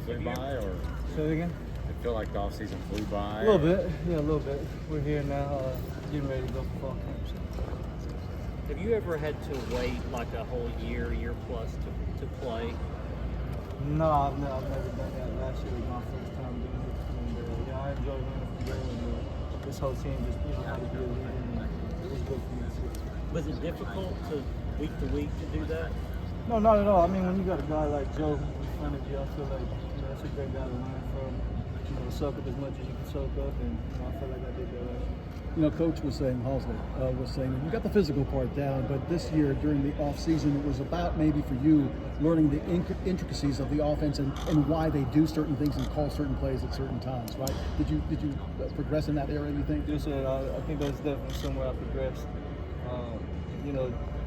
flew by, or Say it again? it feel like the off season flew by? A little bit, yeah, a little bit. We're here now, getting ready to go for fall camp. So. Have you ever had to wait like a whole year plus to play? No, I've never done that. Last year was my first time doing it. And, yeah, I enjoy learning from Joe and this whole team just how to be a leader, and it was good for me too. Was it difficult to week to do that? No, not at all. I mean, when you got a guy like Joe in front of you, I feel like that's a great guy to learn from. Soak up as much as you can soak up, and I feel like I did that last year. Coach was saying, Halsley was saying, you got the physical part down, but this year during the off season, it was about maybe for you learning the intricacies of the offense and why they do certain things and call certain plays at certain times, right? Did you progress in that area, you think? Yes, sir. I think that's definitely somewhere I progressed.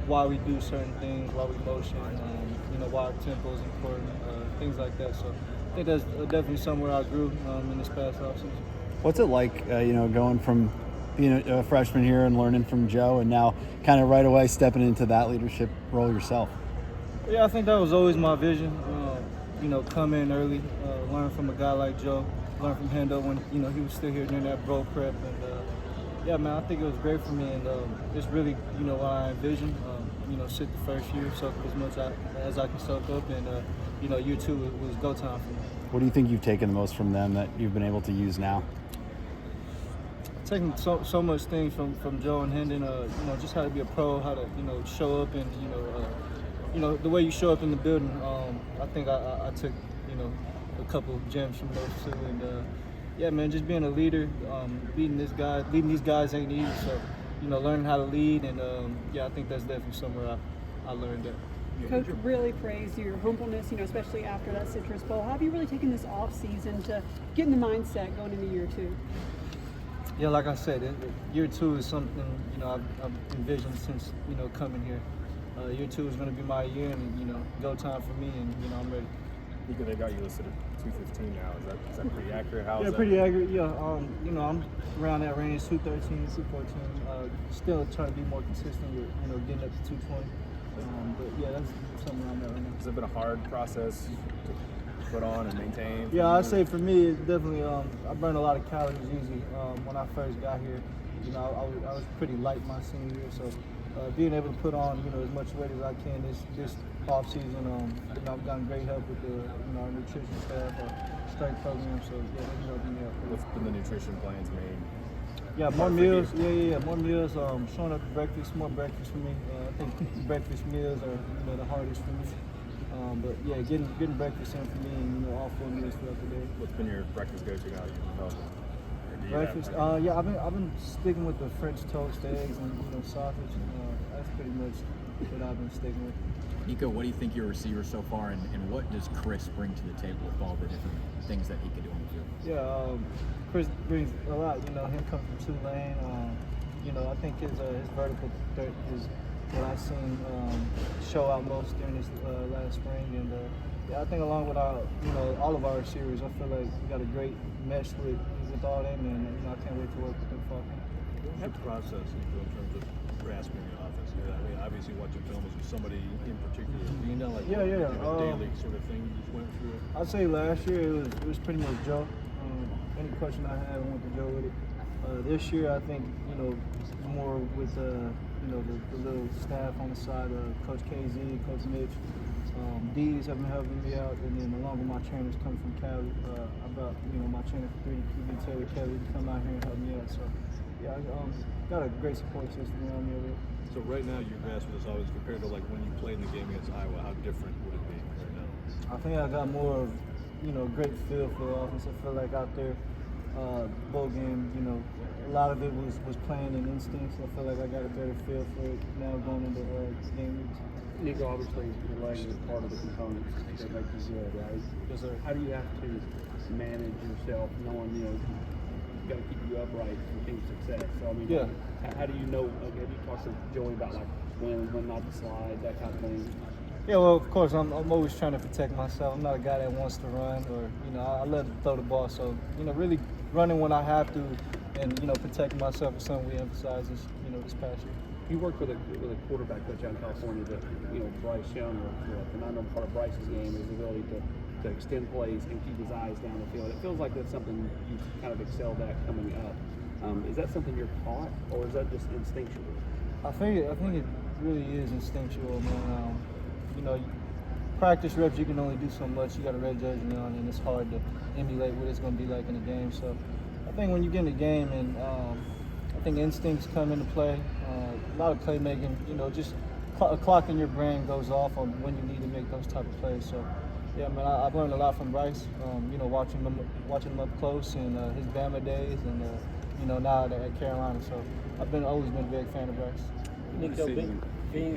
Why we do certain things, why we motion, why our tempo is important, things like that. So I think that's definitely somewhere I grew in this past offseason. What's it like, going from being a freshman here and learning from Joe and now kind of right away stepping into that leadership role yourself? Yeah, I think that was always my vision. Come in early, learn from a guy like Joe, learn from Hendo when, he was still here during that bro prep. And, yeah, man, I think it was great for me. And it's really, what I envisioned. Sit the first year, soak up as much as I can soak up. And, year two was go time for me. What do you think you've taken the most from them that you've been able to use now? Taking so much things from Joe and Hendon, just how to be a pro, how to show up, and the way you show up in the building. I think I took a couple of gems from those two, and yeah, man, just being a leader, leading these guys ain't easy. So learning how to lead, and yeah, I think that's definitely somewhere I learned that. Coach really praised your humbleness, especially after that Citrus Bowl. How have you really taken this off season to get in the mindset going into year two? Yeah, like I said, year two is something I've envisioned since coming here. Year two is going to be my year, and go time for me, and I'm ready. Nico, they got you listed at 215 now. Is that pretty accurate? Yeah, pretty accurate. Yeah, I'm around that range, 213, 214. Still trying to be more consistent with getting up to 220. But yeah, that's something I'm at right now. Has it been a hard process to put on and maintain? Yeah, I'd say for me, it's definitely, I burned a lot of calories usually when I first got here. I was pretty light my senior year, so being able to put on, as much weight as I can this off season, I've gotten great help with our nutrition staff, our strength program, so yeah, that's helping me out. What's been the nutrition plans made? Yeah, more meals. Yeah, more meals. Showing up to breakfast, more breakfast for me. I think breakfast meals are the hardest for me. But yeah, getting breakfast in for me, and all 4 meals throughout the day. What's been your breakfast go-to now? Breakfast. Yeah, I've been sticking with the French toast, eggs, and sausage. That's pretty much what I've been sticking with. Nico, what do you think your receiver so far, and what does Chris bring to the table with all the different things that he can do on the field? Yeah, Chris brings a lot. Him coming from Tulane. I think his vertical threat is what I've seen show out most during this last spring, and yeah, I think along with our, all of our receivers, I feel like we got a great mesh with all them, and I can't wait to work with them. What's the process in terms of grasping the offense? Obviously watching film was somebody in particular. Do you know daily sort of thing you just went through? I'd say last year it was pretty much Joe. Any question I had, I went to Joe with it. This year, I think more with the little staff on the side, Coach KZ, Coach Mitch. D's have been helping me out, and then along with my trainers coming from Cali, I brought my trainer for 3, QB Taylor Kelly, to come out here and help me out. So yeah, I got a great support system around me over there. So right now, your grasp of this always compared to like when you played in the game against Iowa, how different would it be right now? I think I got more of great feel for the offense. I feel like out there, bowl game, a lot of it was playing in instincts. I feel like I got a better feel for it now going into game weeks. Nico, obviously, your leg is part of the components that make you good, right? Yes, sir. How do you have to manage yourself knowing, you got to keep you upright for team success? So, I mean, yeah. How do you know, have you talked to Joey about like when not to slide, that kind of thing? Yeah, well, of course, I'm always trying to protect myself. I'm not a guy that wants to run or, I love to throw the ball. So, really running when I have to and, protecting myself is something we emphasize this past year. You worked with a quarterback coach out in California, Bryce Young, and I know part of Bryce's game is the ability to to extend plays and keep his eyes down the field. It feels like that's something you've kind of excelled at coming up. Is that something you're taught, or is that just instinctual? I think it really is instinctual, man. You know, practice reps, you can only do so much. You got a red jersey on, and it's hard to emulate what it's going to be like in a game. So I think when you get in the game, and I think instincts come into play. A lot of playmaking, you know, just a clock in your brain goes off on when you need to make those type of plays. So yeah, man, I've learned a lot from Bryce. You know, watching him up close and his Bama days, and you know, now at Carolina. So I've always been a big fan of Bryce. Nico,